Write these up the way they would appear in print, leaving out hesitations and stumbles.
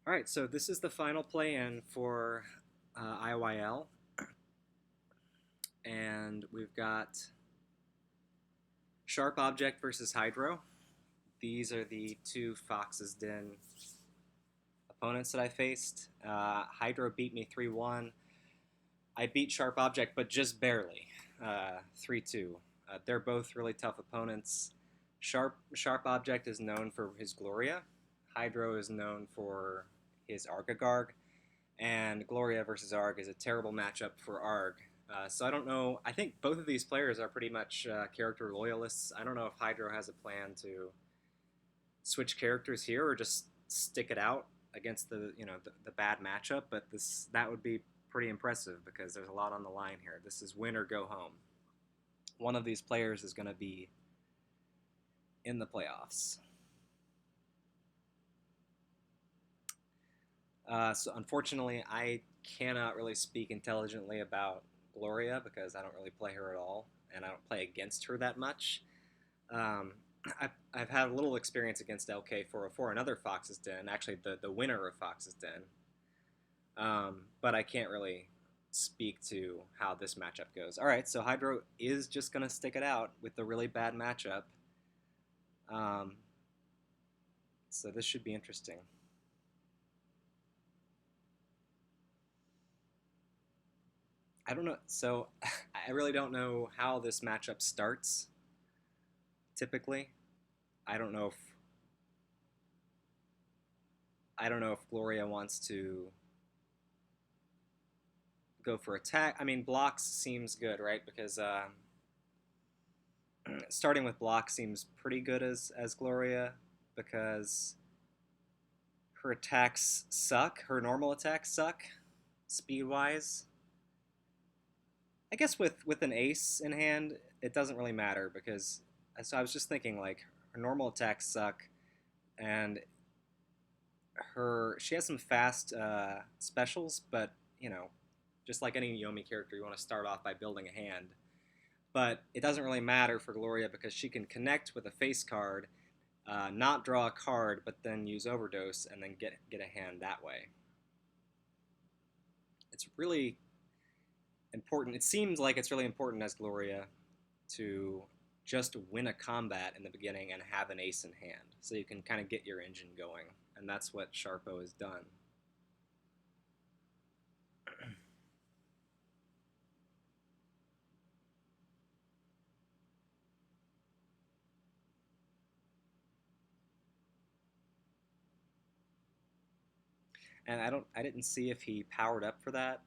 All right, so this is the final play-in for IYL, and we've got sharpobject versus HyDrO. These are the two Fox's Den opponents that I faced. HyDrO beat me 3-1. I beat sharpobject, but just barely, 3-2. They're both really tough opponents. Sharpobject is known for his Gloria. HyDrO is known for his Argagarg, and Gloria versus Arg is a terrible matchup for Arg. So I don't know. I think both of these players are pretty much character loyalists. I don't know if HyDrO has a plan to switch characters here or just stick it out against the bad matchup. But that would be pretty impressive because there's a lot on the line here. This is win or go home. One of these players is going to be in the playoffs. So unfortunately, I cannot really speak intelligently about Gloria because I don't really play her at all, and I don't play against her that much. Um, I've had a little experience against LK404, another Fox's Den, actually the winner of Fox's Den, but I can't really speak to how this matchup goes. All right, so HyDrO is just going to stick it out with the really bad matchup. So this should be interesting. I don't know. So I really don't know how this matchup starts. Typically, I don't know if Gloria wants to go for attack. I mean, blocks seems good, right? Because starting with block seems pretty good as Gloria because her attacks suck. Her normal attacks suck, speed wise. I guess with an ace in hand, it doesn't really matter because so I was just thinking like her normal attacks suck, and she has some fast specials, but just like any Yomi character, you want to start off by building a hand. But it doesn't really matter for Gloria because she can connect with a face card, not draw a card, but then use Overdose and then get a hand that way. It's really important. It seems like it's really important as Gloria to just win a combat in the beginning and have an ace in hand, so you can kind of get your engine going, and that's what Sharpo has done. And I didn't see if he powered up for that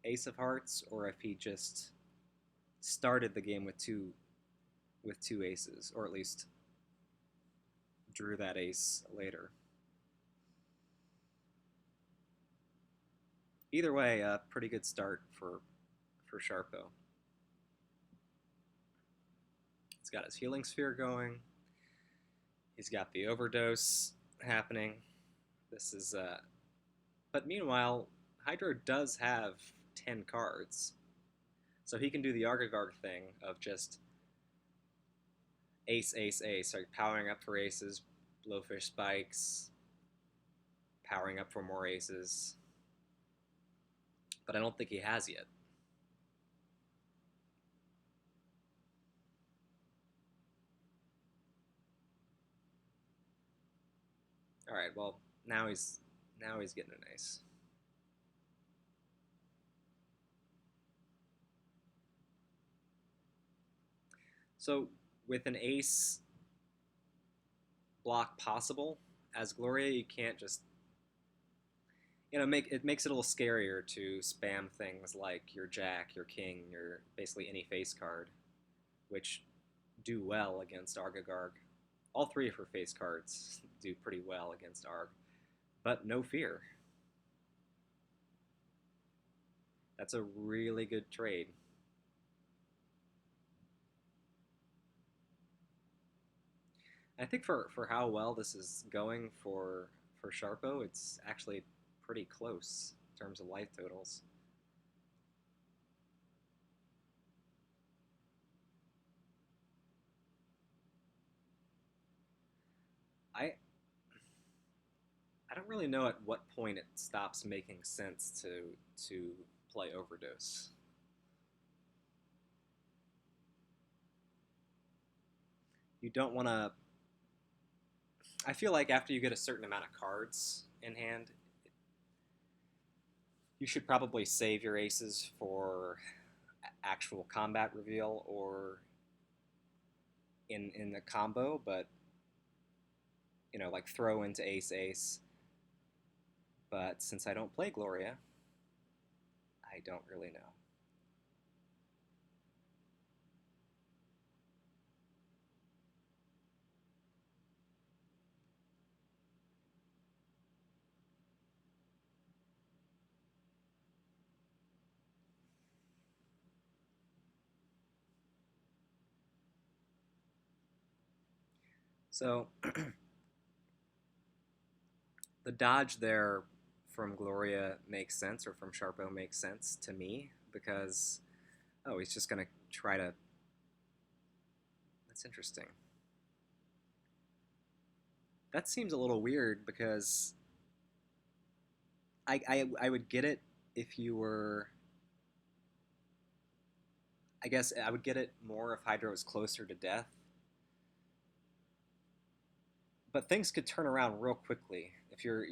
Ace of Hearts or if he just started the game with two aces, or at least drew that ace later. Either way, a pretty good start for Sharpo. He's got his healing sphere going. He's got the overdose happening. This is but meanwhile, HyDrO does have 10 cards. So he can do the Argagarg thing of just ace, ace, ace, like powering up for aces, blowfish spikes, powering up for more aces. But I don't think he has yet. All right, well, now he's getting an ace. So with an ace block possible as Gloria, you can't just it makes it a little scarier to spam things like your jack, your king, your basically any face card, which do well against Argagarg. All three of her face cards do pretty well against Arg, but no fear. That's a really good trade. I think for how well this is going for Sharpo, it's actually pretty close in terms of life totals. I I don't really know at what point it stops making sense to play Overdose. You don't want to. I feel like after you get a certain amount of cards in hand, you should probably save your aces for actual combat reveal or in the combo, but like throw into ace ace. But since I don't play Gloria, I don't really know. So the dodge there from Gloria makes sense, or from Sharpo makes sense to me, because oh, he's just gonna try to. That's interesting. That seems a little weird because I would get it if you were. I guess I would get it more if HyDrO was closer to death, but things could turn around real quickly if you're.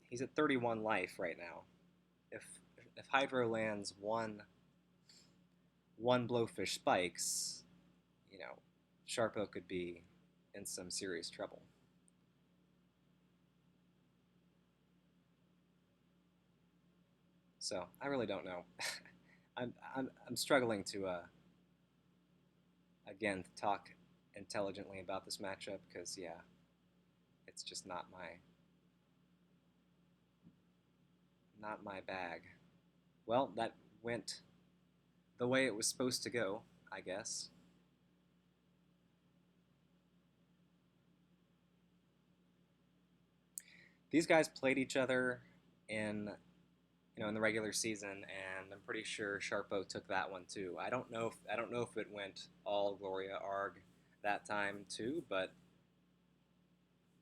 He's at 31 life right now. If if HyDrO lands one blowfish spikes, you know, Sharpo could be in some serious trouble. So I really don't know. I'm struggling to again talk intelligently about this matchup because yeah, it's just not my bag. Well, that went the way it was supposed to go, I guess. These guys played each other in in the regular season, and I'm pretty sure Sharpo took that one too. I don't know if it went all Gloria Arg that time too, but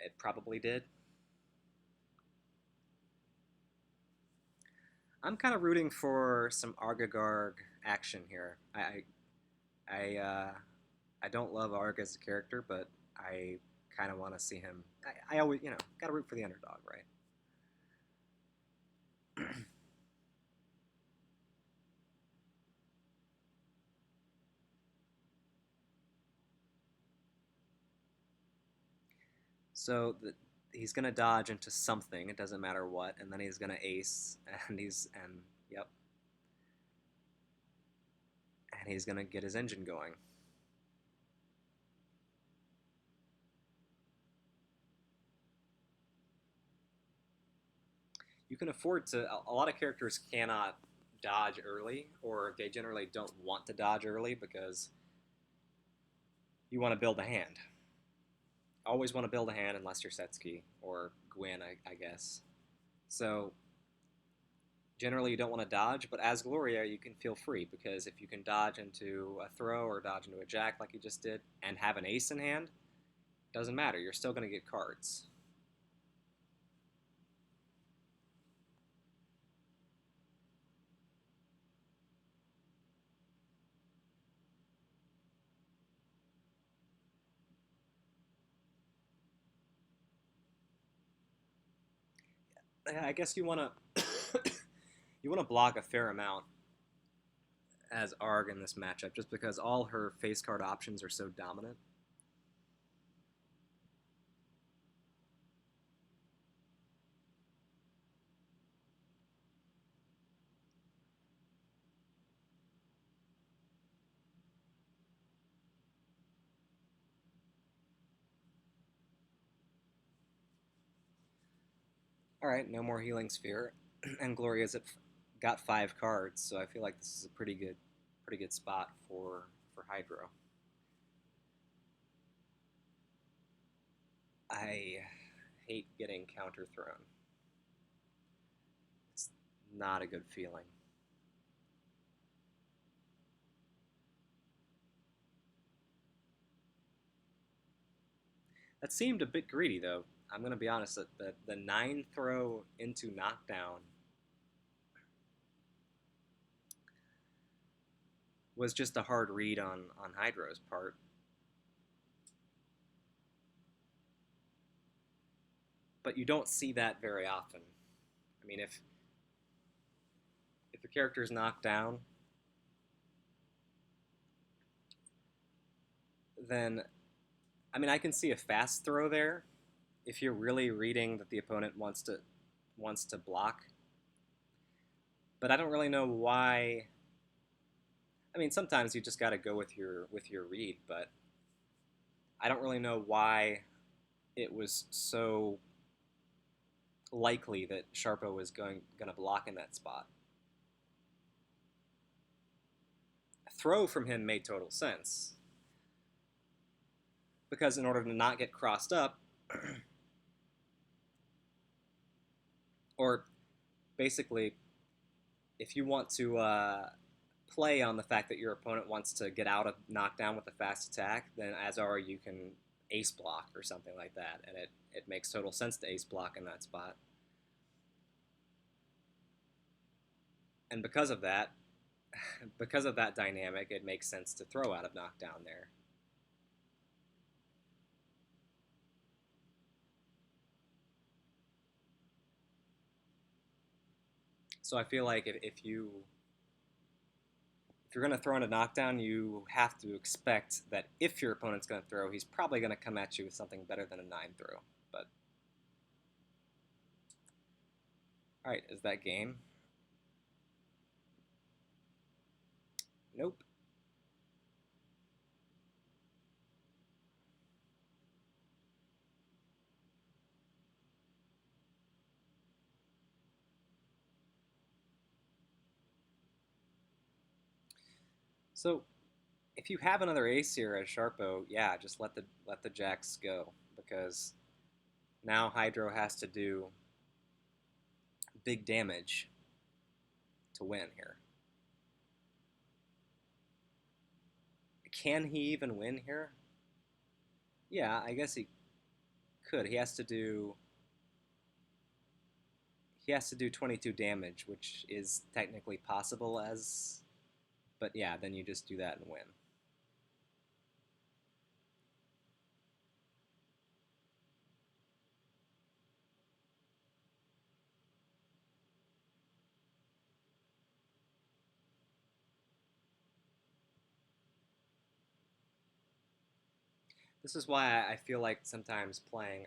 it probably did. I'm kind of rooting for some Argagarg action here. I I don't love Arg as a character, but I kind of want to see him. I always gotta root for the underdog, right? So he's gonna dodge into something. It doesn't matter what, and then he's gonna ace, and yep, and he's gonna get his engine going. You can afford to. A lot of characters cannot dodge early, or they generally don't want to dodge early because you want to build a hand. Always want to build a hand unless you're Setsuki or Gwyn, I guess. So generally you don't want to dodge, but as Gloria you can feel free because if you can dodge into a throw or dodge into a jack like you just did and have an ace in hand, doesn't matter. You're still going to get cards. I guess you want to you want to block a fair amount as Arg in this matchup just because all her face card options are so dominant. All right, no more healing sphere, and Gloria's got 5 cards, so I feel like this is a pretty good spot for HyDrO. I hate getting counter thrown. It's not a good feeling. That seemed a bit greedy though. I'm going to be honest, the 9 throw into knockdown was just a hard read on HyDrO's part. But you don't see that very often. I mean, if a character is knocked down, then I mean I can see a fast throw there if you're really reading that the opponent wants to block. But I don't really know why. I mean, sometimes you just got to go with your read, but I don't really know why it was so likely that Sharpo was going to block in that spot. A throw from him made total sense because in order to not get crossed up, or basically, if you want to play on the fact that your opponent wants to get out of knockdown with a fast attack, then as are you can ace block or something like that, and it makes total sense to ace block in that spot. And because of that dynamic, it makes sense to throw out of knockdown there. So I feel like if you're going to throw into knockdown, you have to expect that if your opponent's going to throw, he's probably going to come at you with something better than a 9 throw. But all right, is that game? Nope. So if you have another ace here as Sharpo, yeah, just let the jacks go, because now HyDrO has to do big damage to win here. Can he even win here? Yeah, I guess he could. He has to do 22 damage, which is technically possible as, but yeah, then you just do that and win. This is why I feel like sometimes playing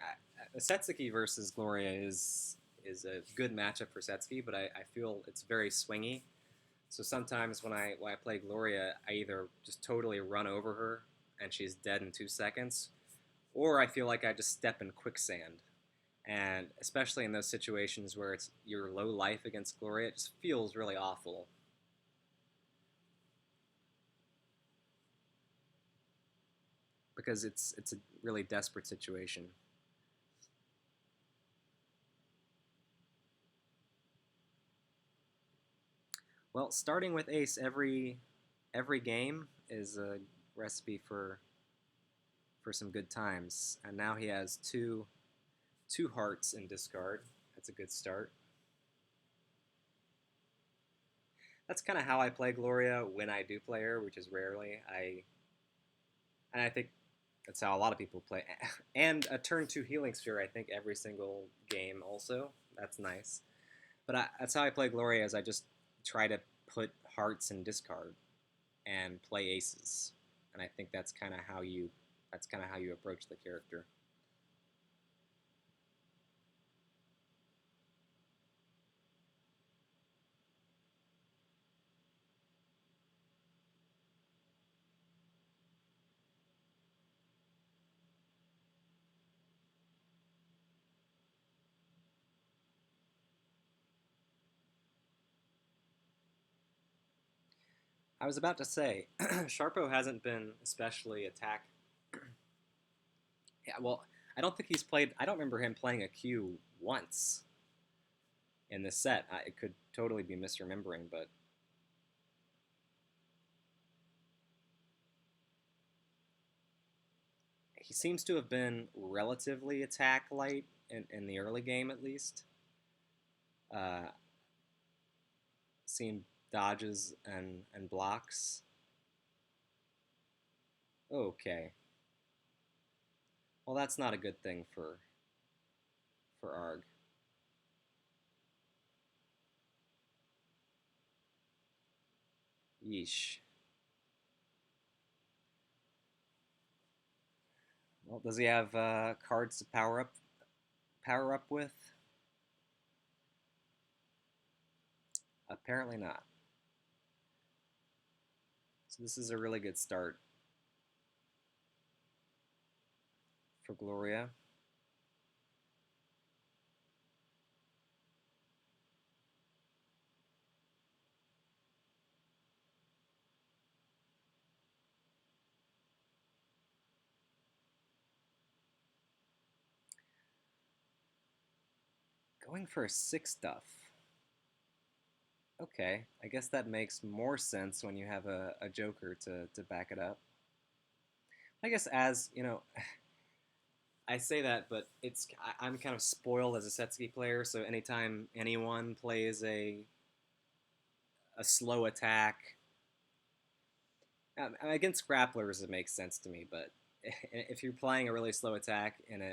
Setsuki versus Gloria is a good matchup for Setsuki, but I feel it's very swingy. So sometimes when I play Gloria, I either just totally run over her and she's dead in 2 seconds, or I feel like I just step in quicksand. And especially in those situations where it's you're low life against Gloria, it just feels really awful. Because it's a really desperate situation. Well, starting with ace every game is a recipe for some good times. And now he has two hearts in discard. That's a good start. That's kind of how I play Gloria when I do play her, which is rarely. And I think that's how a lot of people play. And a turn 2 Healing Sphere, I think, every single game also. That's nice. But that's how I play Gloria, is I just try to put hearts in discard and play aces. And I think that's kind of how you approach the character. I was about to say, Sharpo hasn't been especially attack. Yeah, well, I don't think he's played. I don't remember him playing a Q once in this set. It could totally be misremembering, but seems to have been relatively attack light in the early game, at least. Uh, Seeing dodges and blocks. Okay. Well, that's not a good thing for Arg. Yeesh. Well, does he have cards to power up with? Apparently not. So this is a really good start for Gloria. Going for a 6 stuff. Okay, I guess that makes more sense when you have a Joker to back it up. I guess as, I say that, but I'm kind of spoiled as a Setsuki player, so anytime anyone plays a slow attack, against grapplers it makes sense to me, but if you're playing a really slow attack and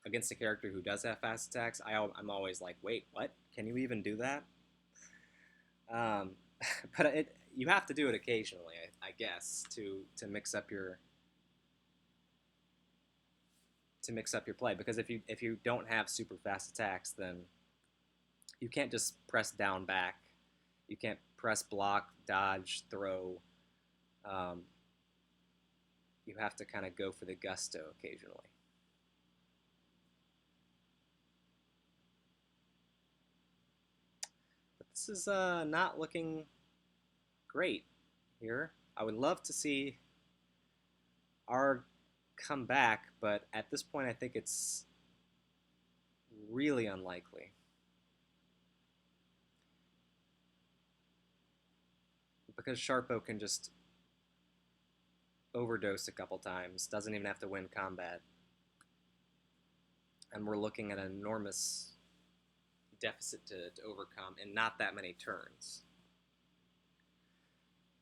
against a character who does have fast attacks, I'm always like, wait, what? Can you even do that? Um, but you have to do it occasionally, I guess, to mix up your play. Because if you don't have super fast attacks, then you can't just press down back. You can't press block, dodge, throw. Um, you have to kind of go for the gusto occasionally. But this is not looking great here. I would love to see our come back, but at this point, I think it's really unlikely. Because Sharpo can just overdose a couple times, doesn't even have to win combat. And we're looking at an enormous deficit to overcome in not that many turns.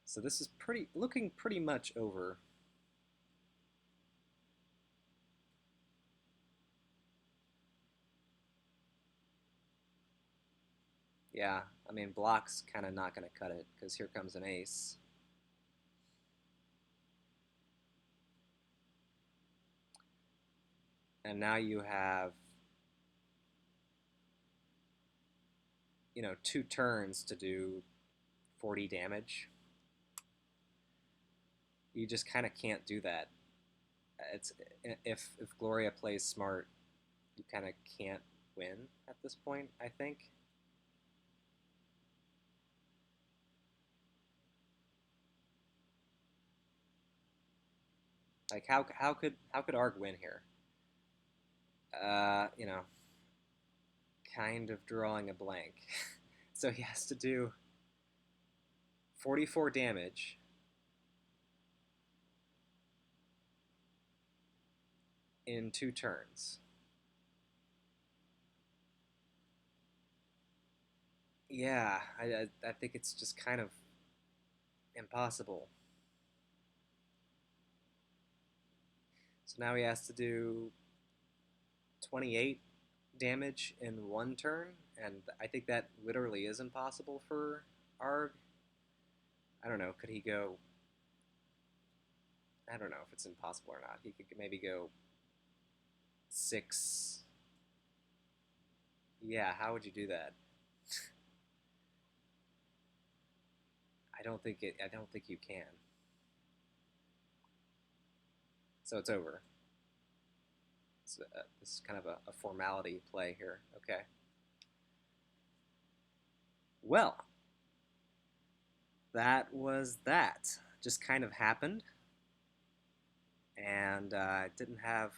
So this is looking pretty much over. Yeah, I mean, block's kind of not going to cut it, because here comes an ace. And now you have, 2 turns to do 40 damage. You just kind of can't do that. It's if Gloria plays smart, you kind of can't win at this point, I think. Like how could Arg win here? Uh, you know, kind of drawing a blank. So he has to do 44 damage in 2 turns. Yeah, I think it's just kind of impossible. So now he has to do 28 damage in 1 turn, and I think that literally is impossible for Arg. I don't know. Could he go? I don't know if it's impossible or not. He could maybe go 6. Yeah, how would you do that? I don't think you can. So it's over. So, this is kind of a formality play here. Okay. Well, that was that. Just kind of happened, and didn't have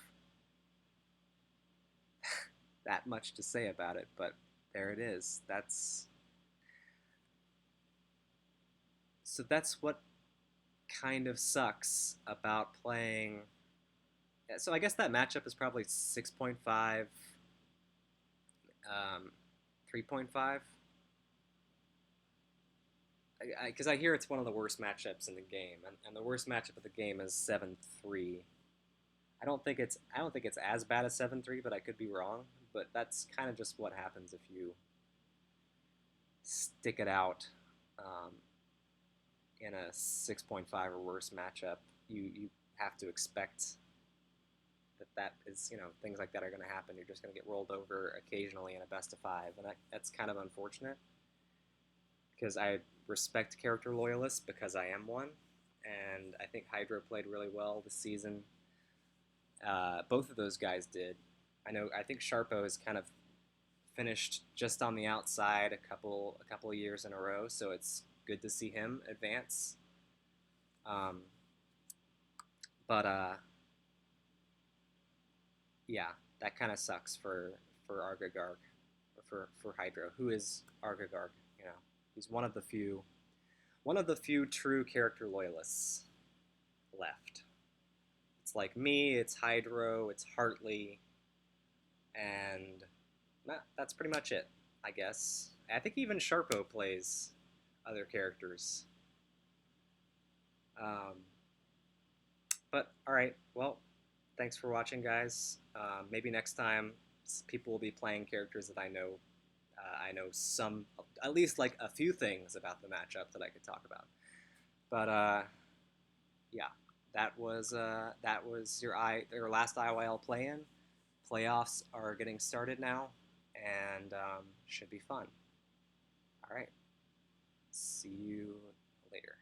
that much to say about it, but there it is. That's what kind of sucks about playing So I guess that matchup is probably 6.5, 3.5. Because I hear it's one of the worst matchups in the game, and the worst matchup of the game is 7-3. I don't think it's as bad as 7-3, but I could be wrong. But that's kind of just what happens if you stick it out um, in a 6.5 or worse matchup. You have to expect that is, things like that are going to happen. You're just going to get rolled over occasionally in a best of five, and that's kind of unfortunate because I respect character loyalists because I am one, and I think HyDrO played really well this season. Both of those guys did. I think Sharpo has kind of finished just on the outside a couple of years in a row, so it's good to see him advance. Um, but yeah, that kind of sucks for Argagarg, or for HyDrO, who is Argagarg. You know, he's one of the few true character loyalists left. It's like me, it's HyDrO, it's Hartley, and that's pretty much it, I guess. I think even Sharpo plays other characters. Um, but all right, well, thanks for watching, guys. Maybe next time people will be playing characters that I know. I know some, at least like a few things about the matchup that I could talk about. But yeah, that was your last IYL play-in. Playoffs are getting started now, and should be fun. All right, see you later.